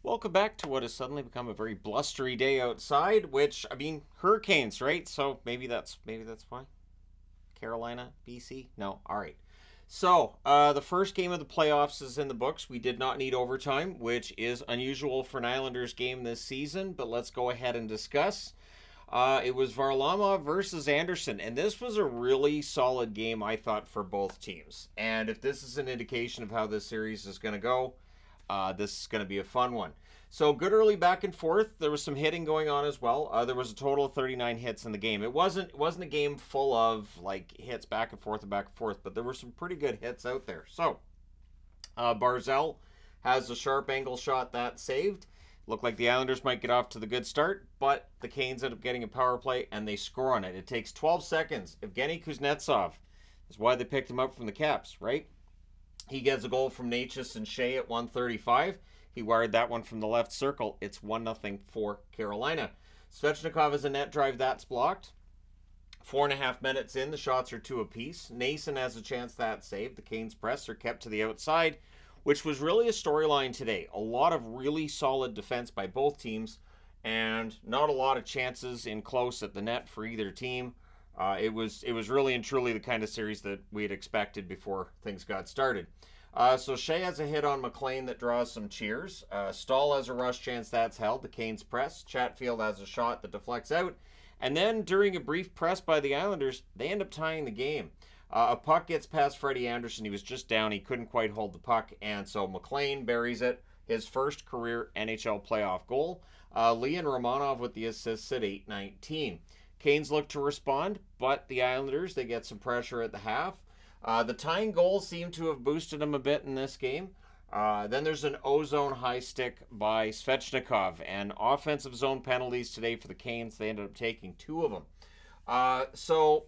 Welcome back to what has suddenly become a very blustery day outside, which I mean hurricanes, right? So maybe that's why. Carolina, BC? No. All right. So, the first game of the playoffs is in the books. We did not need overtime, which is unusual for an Islanders game this season, but let's go ahead and discuss. It was Varlamov versus Anderson, and this was a really solid game, I thought, for both teams. And if this is an indication of how this series is going to go, this is going to be a fun one. So good early back and forth. There was some hitting going on as well. There was a total of 39 hits in the game. It wasn't a game full of like hits back and forth and back and forth, but there were some pretty good hits out there. So Barzell has a sharp angle shot that saved. Looked like the Islanders might get off to the good start, but the Canes end up getting a power play and they score on it. It takes 12 seconds. Evgeny Kuznetsov is why they picked him up from the Caps, right? He gets a goal from Natchez and Shea at 1:35. He wired that one from the left circle. It's 1-0 for Carolina. Svechnikov has a net drive that's blocked. 4.5 minutes in, the shots are 2 apiece. Nason has a chance that's saved. The Canes press are kept to the outside, which was really a storyline today. A lot of really solid defense by both teams, and not a lot of chances in close at the net for either team. It was really and truly the kind of series that we had expected before things got started. So Shea has a hit on McLean that draws some cheers. Stahl has a rush chance that's held. The Canes press. Chatfield has a shot that deflects out. And then during a brief press by the Islanders, they end up tying the game. A puck gets past Freddie Anderson. He was just down. He couldn't quite hold the puck. And so McLean buries it. His first career NHL playoff goal. Leon Romanov with the assist at 8:19. Canes look to respond, but the Islanders, they get some pressure at the half. The tying goal seemed to have boosted them a bit in this game. Then there's an O-zone high stick by Svechnikov, and offensive zone penalties today for the Canes. They ended up taking 2 of them. So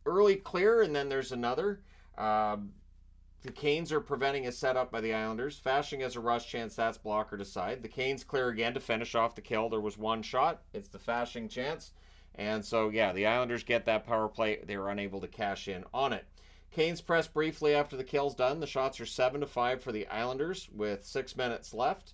early clear, and then there's another. The Canes are preventing a setup by the Islanders. Fashing has a rush chance, that's blocker to side. The Canes clear again to finish off the kill. There was one shot. It's the Fashing chance. And so, yeah, the Islanders get that power play. They were unable to cash in on it. Canes press briefly after the kill's done. The shots are 7-5 for the Islanders with 6 minutes left.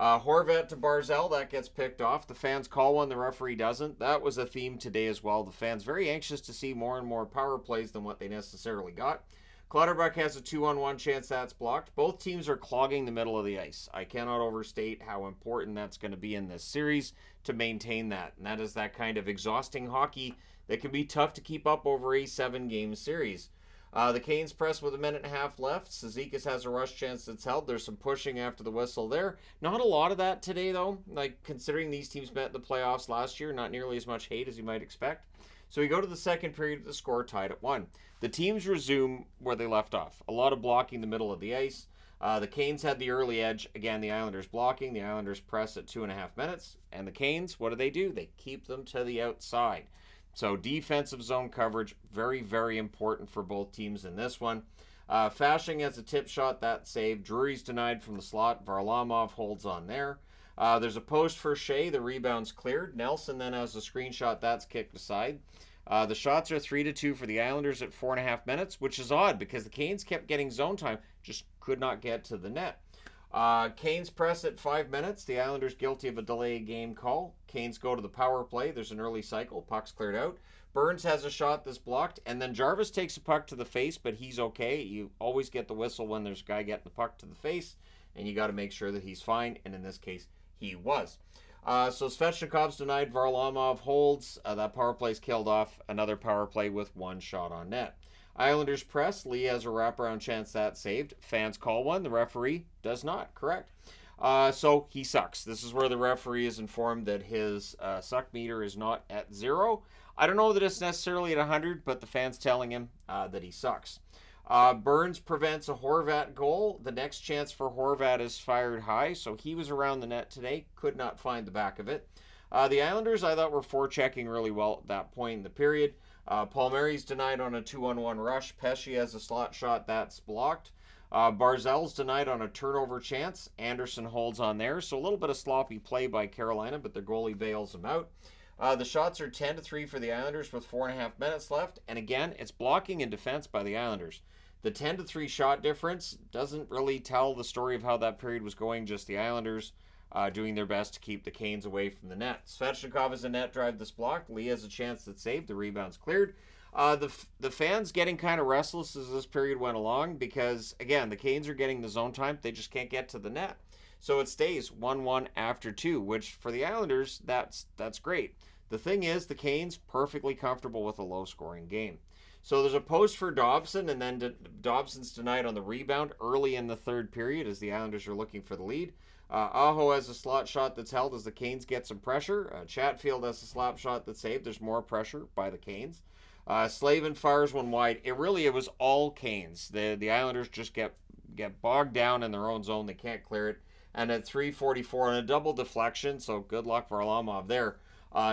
Horvat to Barzell, that gets picked off. The fans call one, the referee doesn't. That was a theme today as well. The fans very anxious to see more and more power plays than what they necessarily got. Clutterbuck has a 2-on-1 chance that's blocked. Both teams are clogging the middle of the ice. I cannot overstate how important that's going to be in this series to maintain that. And that is that kind of exhausting hockey that can be tough to keep up over a 7-game series. The Canes press with a minute and a half left. Cizikas has a rush chance that's held. There's some pushing after the whistle there. Not a lot of that today, though. Like, considering these teams met the playoffs last year, not nearly as much hate as you might expect. So we go to the second period with the score tied at 1. The teams resume where they left off. A lot of blocking the middle of the ice. The Canes had the early edge. Again, the Islanders blocking. The Islanders press at 2.5 minutes. And the Canes, what do? They keep them to the outside. So defensive zone coverage, very, very important for both teams in this one. Fashing has a tip shot, that saved. Drury's denied from the slot. Varlamov holds on there. There's a post for Shea. The rebound's cleared. Nelson then has a screenshot. That's kicked aside. The shots are 3-2 for the Islanders at 4.5 minutes, which is odd because the Canes kept getting zone time, just could not get to the net. Canes press at 5 minutes. The Islanders guilty of a delayed game call. Canes go to the power play. There's an early cycle. Puck's cleared out. Burns has a shot that's blocked, and then Jarvis takes a puck to the face, but he's okay. You always get the whistle when there's a guy getting the puck to the face, and you got to make sure that he's fine, and in this case, he was. So Svechnikov's denied. Varlamov holds. That power play's killed off. Another power play with 1 shot on net. Islanders press. Lee has a wraparound chance that's saved. Fans call one. The referee does not. Correct. So he sucks. This is where the referee is informed that his suck meter is not at 0. I don't know that it's necessarily at 100, but the fan's telling him that he sucks. Burns prevents a Horvat goal. The next chance for Horvat is fired high, so he was around the net today. Could not find the back of it. The Islanders, I thought, were forechecking really well at that point in the period. Palmieri's denied on a 2-on-1 rush. Pesce has a slot shot that's blocked. Barzell's denied on a turnover chance. Anderson holds on there. So a little bit of sloppy play by Carolina, but their goalie bails him out. The shots are 10-3 for the Islanders with 4.5 minutes left. And again, it's blocking and defense by the Islanders. The 10-3 shot difference doesn't really tell the story of how that period was going, just the Islanders doing their best to keep the Canes away from the net. Svechnikov is a net drive that's blocked. Lee has a chance that's saved. The rebound's cleared. The fans getting kind of restless as this period went along because, again, the Canes are getting the zone time. They just can't get to the net. So it stays 1-1 after 2, which for the Islanders, that's great. The thing is, the Canes perfectly comfortable with a low-scoring game. So there's a post for Dobson, and then Dobson's denied on the rebound early in the third period as the Islanders are looking for the lead. Aho has a slot shot that's held as the Canes get some pressure. Chatfield has a slap shot that's saved. There's more pressure by the Canes. Slavin fires one wide. It was all Canes. The Islanders just get bogged down in their own zone. They can't clear it. And at 3:44 on a double deflection, so good luck for Varlamov there.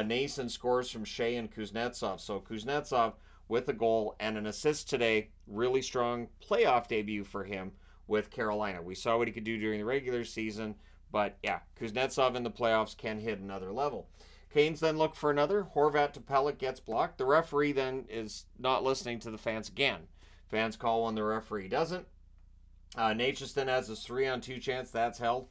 Nason scores from Shea and Kuznetsov. So Kuznetsov with a goal and an assist today. Really strong playoff debut for him with Carolina. We saw what he could do during the regular season, but yeah, Kuznetsov in the playoffs can hit another level. Canes then look for another. Horvat to Pelech gets blocked. The referee then is not listening to the fans again. Fans call when the referee doesn't. Natchez has his 3-on-2 chance. That's held.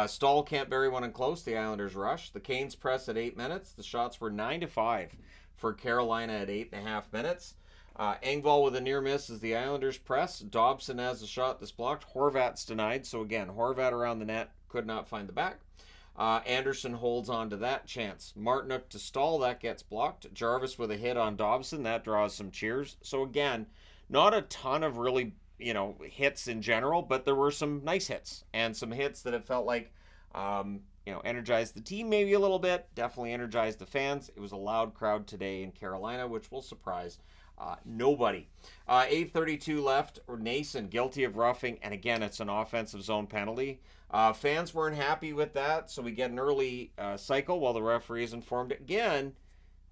Stahl can't bury one in close. The Islanders rush. The Canes press at 8 minutes. The shots were 9-5 for Carolina at 8.5 minutes. Engvall with a near miss as the Islanders press. Dobson has a shot that's blocked. Horvat's denied. So again, Horvat around the net, could not find the back. Anderson holds on to that chance. Martinuk to Stahl, that gets blocked. Jarvis with a hit on Dobson, that draws some cheers. So again, not a ton of really, hits in general, but there were some nice hits and some hits that it felt like, energized the team maybe a little bit. Definitely energized the fans. It was a loud crowd today in Carolina, which will surprise nobody. 8:32 left. Nason guilty of roughing, and again, it's an offensive zone penalty. Fans weren't happy with that, so we get an early cycle while the referee is informed. Again,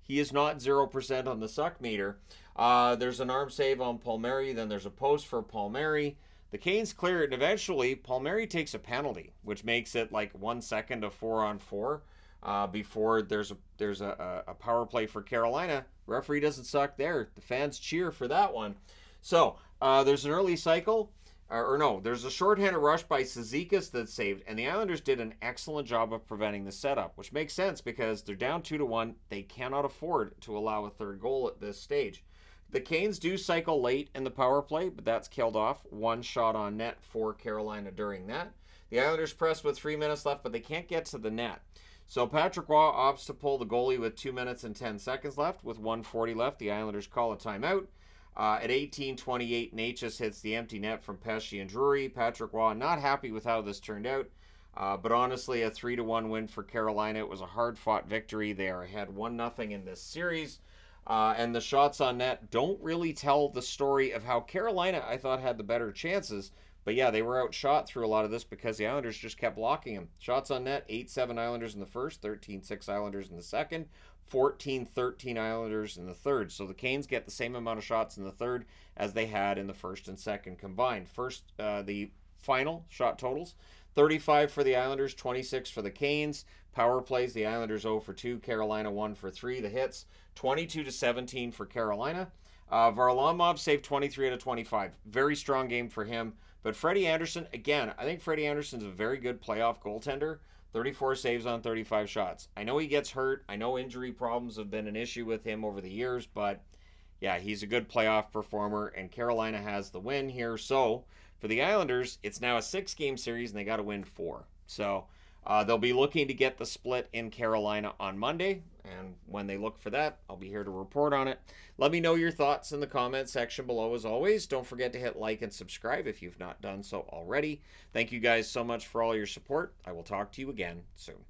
he is not 0% on the suck meter. There's an arm save on Palmieri, then there's a post for Palmieri. The Canes clear it, and eventually Palmieri takes a penalty, which makes it like 1 second of 4-on-4 before there's a power play for Carolina. Referee doesn't suck there. The fans cheer for that one. So there's an early cycle. There's a shorthanded rush by Cizikas that's saved, and the Islanders did an excellent job of preventing the setup, which makes sense because they're down 2-1. They cannot afford to allow a third goal at this stage. The Canes do cycle late in the power play, but that's killed off. One shot on net for Carolina during that. The Islanders press with 3 minutes left, but they can't get to the net. So Patrick Waugh opts to pull the goalie with 2 minutes and 10 seconds left. With 1:40 left, the Islanders call a timeout. At 18:28, Natchez hits the empty net from Pesce and Drury. Patrick Waugh not happy with how this turned out, but honestly, a 3-1 win for Carolina. It was a hard-fought victory. They are ahead 1-0 in this series, and the shots on net don't really tell the story of how Carolina, I thought, had the better chances. But yeah, they were outshot through a lot of this because the Islanders just kept blocking them. Shots on net, 8-7 Islanders in the first, 13-6 Islanders in the second, 14-13 Islanders in the third. So the Canes get the same amount of shots in the third as they had in the first and second combined. The final shot totals, 35 for the Islanders, 26 for the Canes. Power plays, the Islanders 0 for 2, Carolina 1 for 3. The hits, 22-17 for Carolina. Varlamov saved 23 out of 25. Very strong game for him. But Freddie Anderson, again, I think Freddie Anderson's a very good playoff goaltender. 34 saves on 35 shots. I know he gets hurt. I know injury problems have been an issue with him over the years, but yeah, he's a good playoff performer, and Carolina has the win here. So for the Islanders, it's now a 6-game series, and they got to win 4. So they'll be looking to get the split in Carolina on Monday, and when they look for that, I'll be here to report on it. Let me know your thoughts in the comment section below as always. Don't forget to hit like and subscribe if you've not done so already. Thank you guys so much for all your support. I will talk to you again soon.